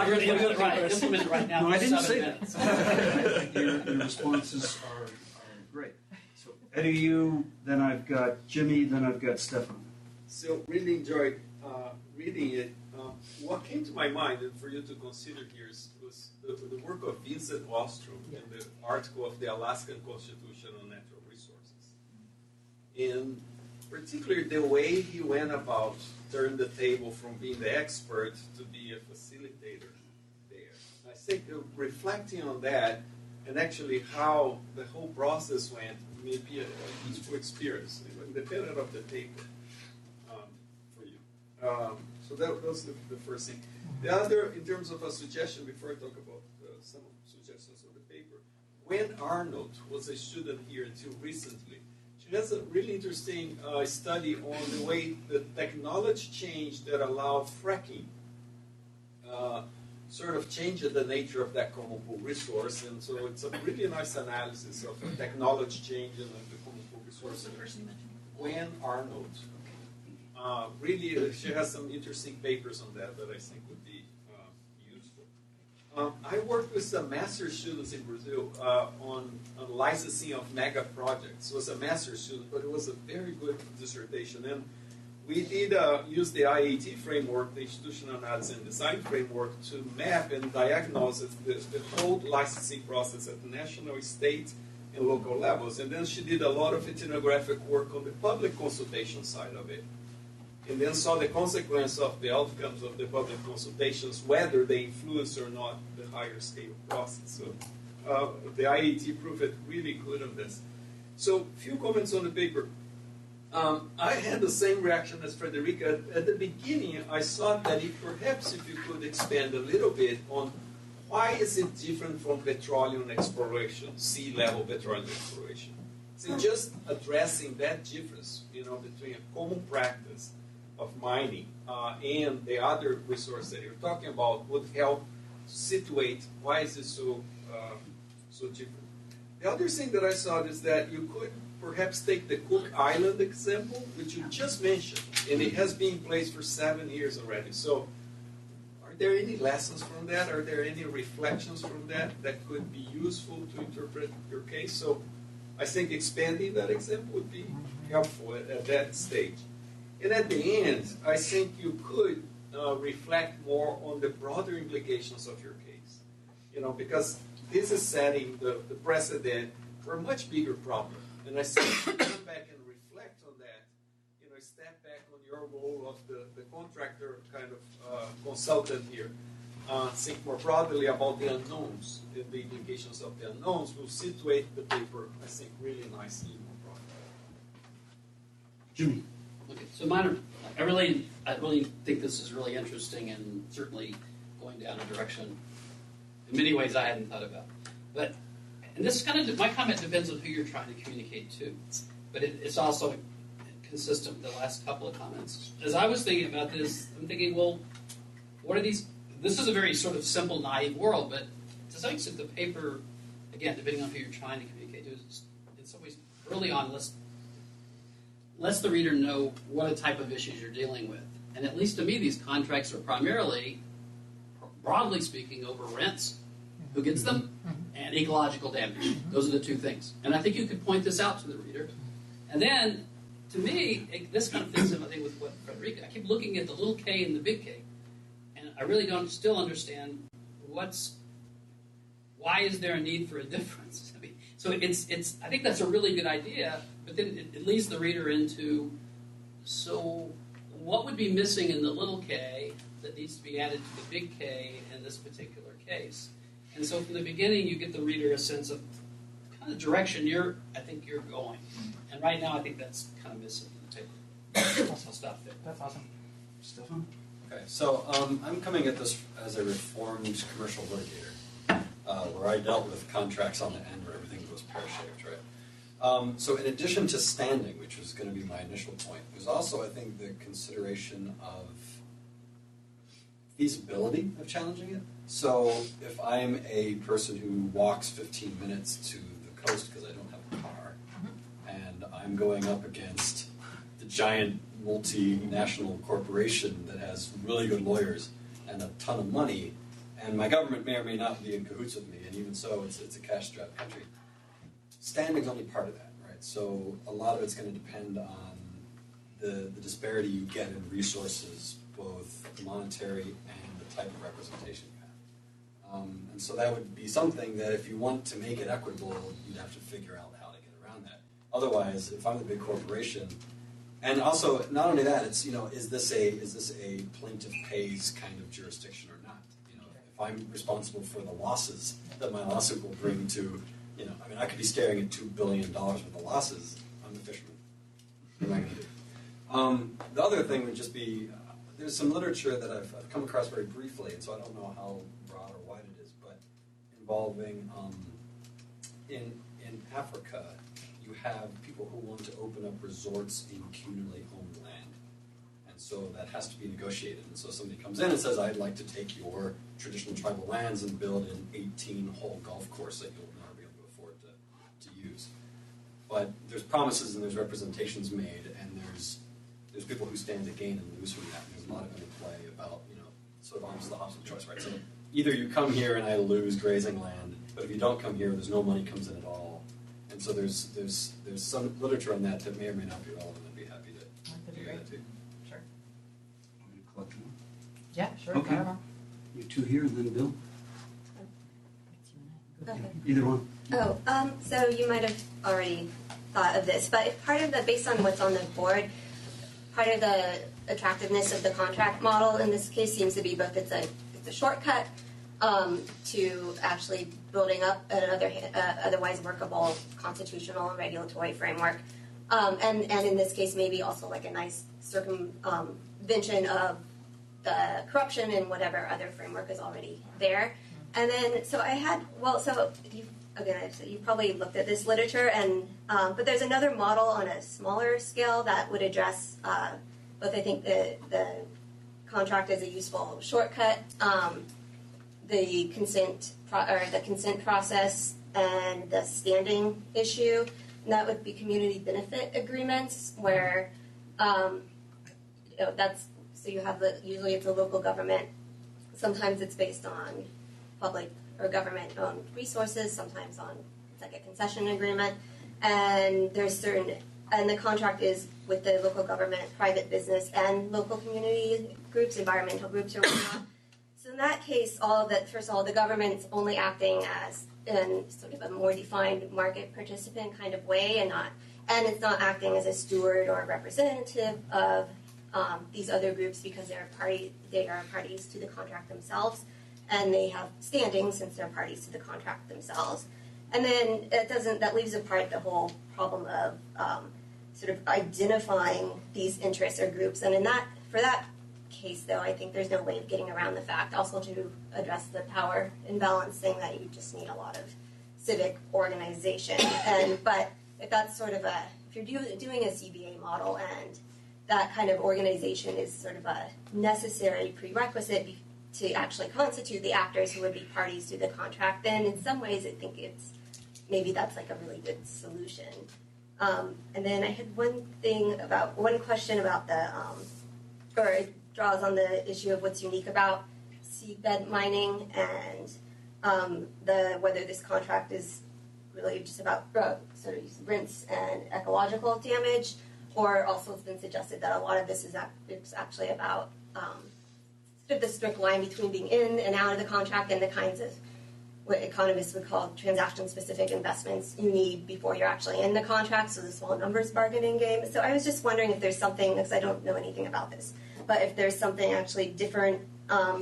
You're doing it right. Implement it right now. No, I didn't say 7 that. minutes. I think your responses are great. So, Eddie, you, then I've got Jimmy, then I've got Stefan. So really enjoyed reading it. What came to my mind, and for you to consider here, was the work of Vincent Ostrom in the article of the Alaskan Constitution on Natural Resources. And particularly the way he went about turning the table from being the expert to be a facilitator there. I think reflecting on that and actually how the whole process went may be a useful experience, independent of the paper. So that was the first thing. The other, in terms of a suggestion, before I talk about some suggestions of the paper, Gwen Arnold was a student here until recently. She has a really interesting study on the way the technology change that allowed fracking sort of changed the nature of that common pool resource. And so it's a really nice analysis of the technology change in the common pool resource. What's the person you mentioned? Gwen Arnold. Really, she has some interesting papers on that I think would be useful. I worked with some master's students in Brazil on licensing of mega projects. It was a master's student, but it was a very good dissertation. And we did use the IAT framework, the Institutional Analysis and Design framework, to map and diagnose the whole licensing process at the national, state, and local levels. And then she did a lot of ethnographic work on the public consultation side of it. And then saw the consequence of the outcomes of the public consultations, whether they influence or not the higher scale process. So the IAT proved it really good on this. So few comments on the paper. I had the same reaction as Frederica. At the beginning, I thought that perhaps if you could expand a little bit on why is it different from petroleum exploration, sea-level petroleum exploration. So just addressing that difference, between a common practice of mining and the other resource that you're talking about would help situate why is it so so different. The other thing that I saw is that you could perhaps take the Cook Island example, which you just mentioned, and it has been in place for 7 years already. So are there any lessons from that? Are there any reflections from that that could be useful to interpret your case? So I think expanding that example would be helpful at that stage. And at the end, I think you could reflect more on the broader implications of your case. Because this is setting the precedent for a much bigger problem. And I think if you come back and reflect on that, step back on your role of the contractor kind of consultant here, think more broadly about the unknowns and the implications of the unknowns will situate the paper, I think, really nicely more broadly. Jimmy. Okay, so I really think this is really interesting and certainly going down a direction in many ways I hadn't thought about. But and this my comment depends on who you're trying to communicate to, but it's also consistent with the last couple of comments. As I was thinking about this, I'm thinking, well, what are these? This is a very sort of simple, naive world, but to some extent, the paper, again, depending on who you're trying to communicate to, is in some ways early on lets the reader know what type of issues you're dealing with. And at least to me, these contracts are primarily, broadly speaking, over rents, who gets them, and ecological damage. Those are the two things. And I think you could point this out to the reader. And then, to me, this kind of fits in, I think, with what Frederica, I keep looking at the little k and the big K. And I really don't still understand why is there a need for a difference? I mean, so I think that's a really good idea, but then it leads the reader into, so what would be missing in the little k that needs to be added to the big K in this particular case? And so from the beginning, you get the reader a sense of kind of direction I think you're going. And right now, I think that's kind of missing in the paper. I'll stop there. That's awesome. Stefan? Okay, so I'm coming at this as a reformed commercial litigator, where I dealt with contracts on the end where everything was pear-shaped, right? So in addition to standing, which was going to be my initial point, there's also, I think, the consideration of feasibility of challenging it. So if I'm a person who walks 15 minutes to the coast because I don't have a car, and I'm going up against the giant multinational corporation that has really good lawyers and a ton of money, and my government may or may not be in cahoots with me, and even so, it's a cash-strapped country. Standing's only part of that, right? So a lot of it's going to depend on the disparity you get in resources, both monetary and the type of representation you have. And so that would be something that if you want to make it equitable, you'd have to figure out how to get around that. Otherwise, if I'm the big corporation, and also not only that, it's is this a plaintiff pays kind of jurisdiction or not? If I'm responsible for the losses that my lawsuit will bring to, I could be staring at $2 billion worth of losses. I'm the fisherman. What am I going to do? The other thing would just be there's some literature that I've come across very briefly, and so I don't know how broad or wide it is, but involving in Africa, you have people who want to open up resorts in communally owned land. And so that has to be negotiated. And so somebody comes in and says, I'd like to take your traditional tribal lands and build an 18-hole golf course that you'll never be able to afford to use. But there's promises and there's representations made, and there's people who stand to gain and lose from that. And there's a lot of interplay about, sort of arms the opposite choice, right? So either you come here and I lose grazing land, but if you don't come here, there's no money comes in at all. And so there's some literature on that that may or may not be relevant. I'd be happy to do that too. Sure. Want me to collect them? Yeah, sure. Okay. I don't know. You two here, and then Bill? Okay. Either one. Oh, so you might have already thought of this, but based on what's on the board, part of the attractiveness of the contract model in this case seems to be both it's a shortcut to actually building up another otherwise workable constitutional and regulatory framework, and in this case maybe also like a nice circumvention of the corruption and whatever other framework is already there. And then so you probably looked at this literature, and but there's another model on a smaller scale that would address both. I think the contract as a useful shortcut, the consent process, and the standing issue. And that would be community benefit agreements, where that's so you have usually it's a local government. Sometimes it's based on public or government-owned resources. Sometimes on it's like a concession agreement, and and the contract is with the local government, private business, and local community groups, environmental groups, or whatnot. So in that case, first of all, the government's only acting as in sort of a more defined market participant kind of way, and it's not acting as a steward or a representative of these other groups because they are parties to the contract themselves, and they have standing since they're parties to the contract themselves. And then that leaves apart the whole problem of sort of identifying these interests or groups. And for that case, though, I think there's no way of getting around the fact, also to address the power imbalance thing, that you just need a lot of civic organization. But if that's sort of if you're doing a CBA model and that kind of organization is sort of a necessary prerequisite to actually constitute the actors who would be parties to the contract, then in some ways I think maybe that's like a really good solution. And then I had one question about it draws on the issue of what's unique about seabed mining and whether this contract is really just about sort of rinse and ecological damage, or also it's been suggested that a lot of this is actually about sort of the strict line between being in and out of the contract and the kinds of what economists would call transaction-specific investments you need before you're actually in the contract, so the small numbers bargaining game. So I was just wondering if there's something, because I don't know anything about this, but if there's something actually different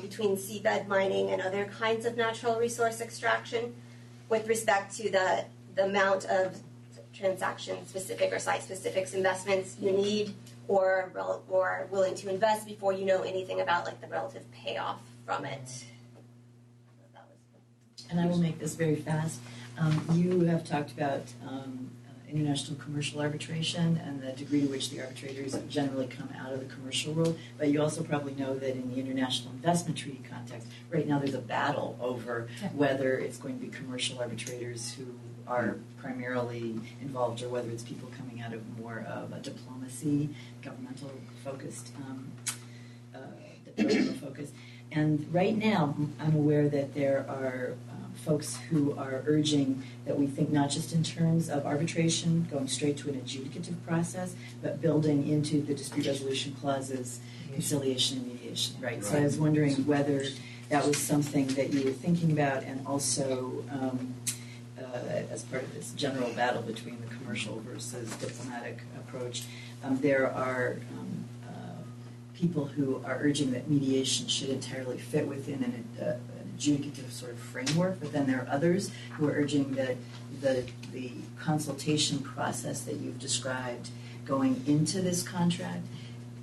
between seabed mining and other kinds of natural resource extraction with respect to the amount of transaction-specific or site-specific investments you need or willing to invest before you know anything about like the relative payoff from it. And I will make this very fast. You have talked about international commercial arbitration and the degree to which the arbitrators generally come out of the commercial world, but you also probably know that in the international investment treaty context, right now there's a battle over whether it's going to be commercial arbitrators who are primarily involved or whether it's people coming out of more of a diplomacy, governmental focus. And right now, I'm aware that there are folks who are urging that we think not just in terms of arbitration, going straight to an adjudicative process, but building into the dispute resolution clauses conciliation and mediation, right? So I was wondering whether that was something that you were thinking about, and also as part of this general battle between the commercial versus diplomatic approach, there are people who are urging that mediation should entirely fit within an adjudicative sort of framework, but then there are others who are urging that the consultation process that you've described going into this contract,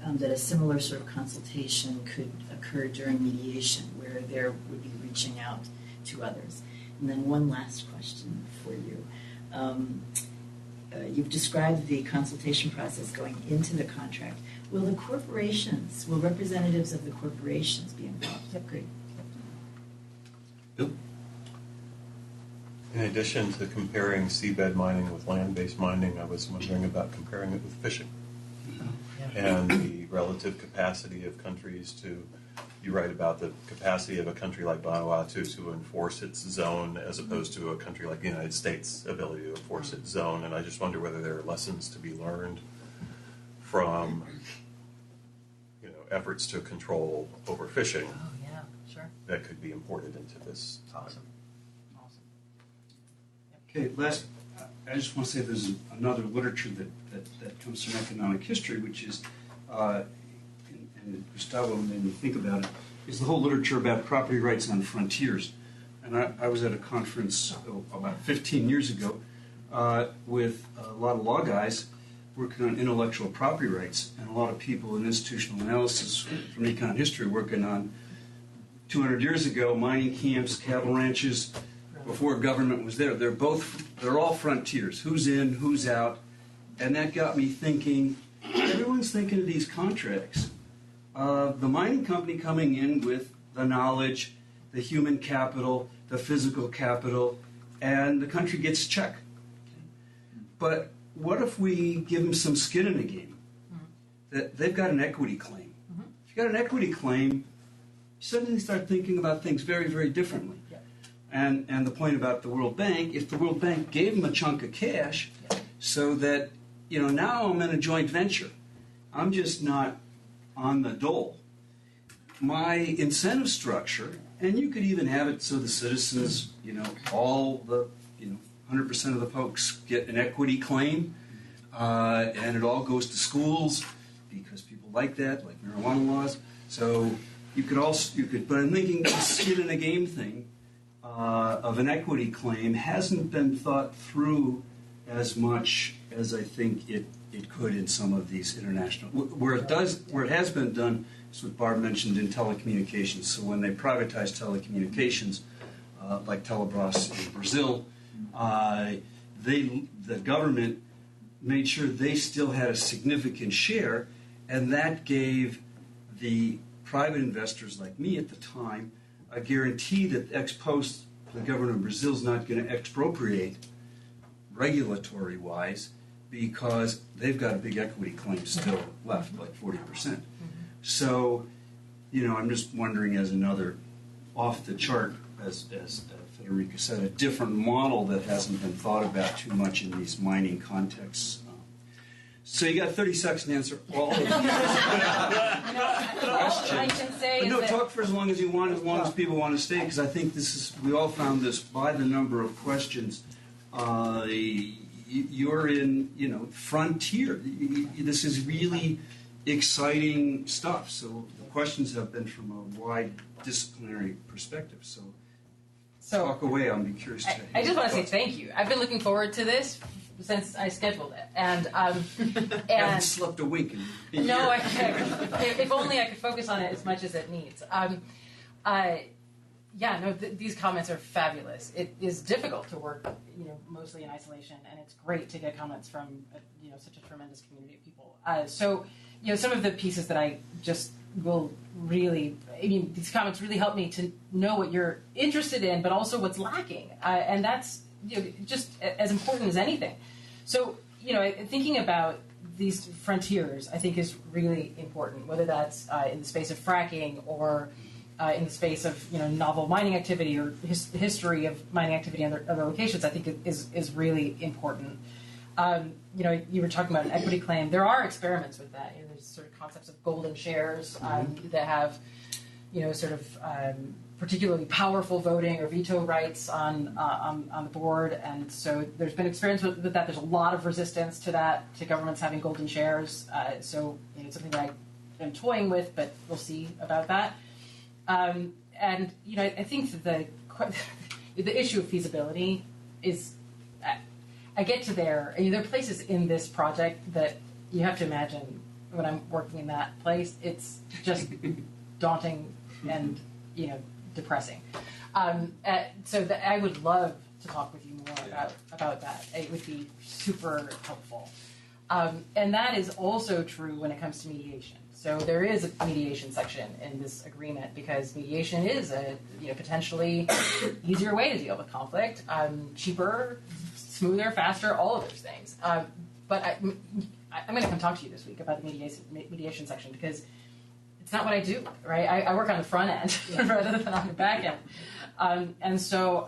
that a similar sort of consultation could occur during mediation, where there would be reaching out to others. And then one last question for you. You've described the consultation process going into the contract. Will representatives of the corporations be involved? Yep, great. Bill? In addition to comparing seabed mining with land-based mining, I was wondering about comparing it with fishing and the relative capacity of countries to, you write about the capacity of a country like Vanuatu to enforce its zone as opposed to a country like the United States' ability to enforce its zone. And I just wonder whether there are lessons to be learned from efforts to control overfishing. Oh, yeah, sure. That could be imported into this. Awesome. Okay, last, I just want to say there's another literature that comes from economic history, which is, and Gustavo made me think about it, is the whole literature about property rights on frontiers. And I was at a conference about 15 years ago with a lot of law guys working on intellectual property rights, and a lot of people in institutional analysis from econ history working on 200 years ago, mining camps, cattle ranches, before government was there. They're all frontiers. Who's in, who's out. And that got me thinking, everyone's thinking of these contracts. The mining company coming in with the knowledge, the human capital, the physical capital, and the country gets a check. But what if we give them some skin in the game? That they've got an equity claim. If you've got an equity claim, you suddenly start thinking about things very, very differently. And the point about the World Bank, if the World Bank gave them a chunk of cash so that, now I'm in a joint venture. I'm just not on the dole. My incentive structure, and you could even have it so the citizens, all the, 100% of the folks get an equity claim, and it all goes to schools because people like that, like marijuana laws. So but I'm thinking the skin in the game thing of an equity claim hasn't been thought through as much as I think it could in some of these international, where it has been done is what Barb mentioned in telecommunications. So when they privatized telecommunications, like Telebras in Brazil, the government made sure they still had a significant share, and that gave the private investors like me at the time a guarantee that ex post the government of Brazil is not going to expropriate regulatory-wise because they've got a big equity claim still left, like 40%. So, I'm just wondering as another off the chart, as Federica said, a different model that hasn't been thought about too much in these mining contexts. So you got 30 seconds to answer all of these questions. I can say But is no, that talk for as long as you want, as long as people want to stay, because I think we all found this by the number of questions. You're in, frontier. This is really exciting stuff. So the questions have been from a wide disciplinary perspective. So talk away. I'll be curious to hear. I just want to say thoughts. thank you. I've been looking forward to this since I scheduled it, and Haven't slept a wink in a no, year. if only I could focus on it as much as it needs. These comments are fabulous. It is difficult to work, mostly in isolation, and it's great to get comments from, such a tremendous community of people. Some of the pieces that I just will really, these comments really help me to know what you're interested in, but also what's lacking, and that's just as important as anything. So, thinking about these frontiers, I think, is really important, whether that's in the space of fracking or in the space of novel mining activity or history of mining activity in other locations. I think it is really important. You were talking about an equity claim. There are experiments with that. There's sort of concepts of golden shares that have particularly powerful voting or veto rights on the board, and so there's been experience with that. There's a lot of resistance to that, to governments having golden shares. It's something that I am toying with, but we'll see about that. I think that the issue of feasibility is. I get to there. There are places in this project that you have to imagine when I'm working in that place. It's just daunting and depressing. So I would love to talk with you more about that. It would be super helpful. And that is also true when it comes to mediation. So there is a mediation section in this agreement because mediation is a potentially easier way to deal with conflict, cheaper, smoother, faster, all of those things. But I'm going to come talk to you this week about the mediation section because it's not what I do, right? I work on the front end rather than on the back end. And so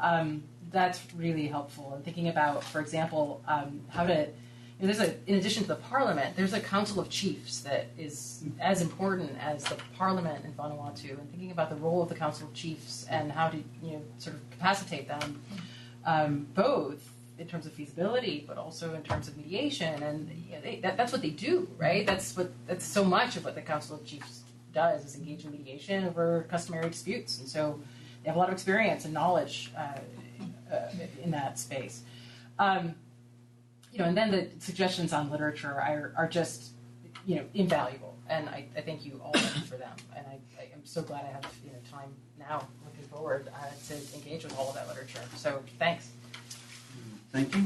that's really helpful. And thinking about, for example, how to, in addition to the parliament, there's a council of chiefs that is as important as the parliament in Vanuatu, and thinking about the role of the council of chiefs and how to, sort of capacitate them, both in terms of feasibility, but also in terms of mediation. And that's what they do, right? That's so much of what the council of chiefs does is engage in mediation over customary disputes. And so they have a lot of experience and knowledge in that space. And then the suggestions on literature are just, invaluable. And I thank you all for them. And I am so glad I have, time now looking forward to engage with all of that literature. So thanks. Thank you.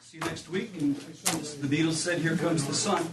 See you next week. And as the Beatles said, here comes the sun.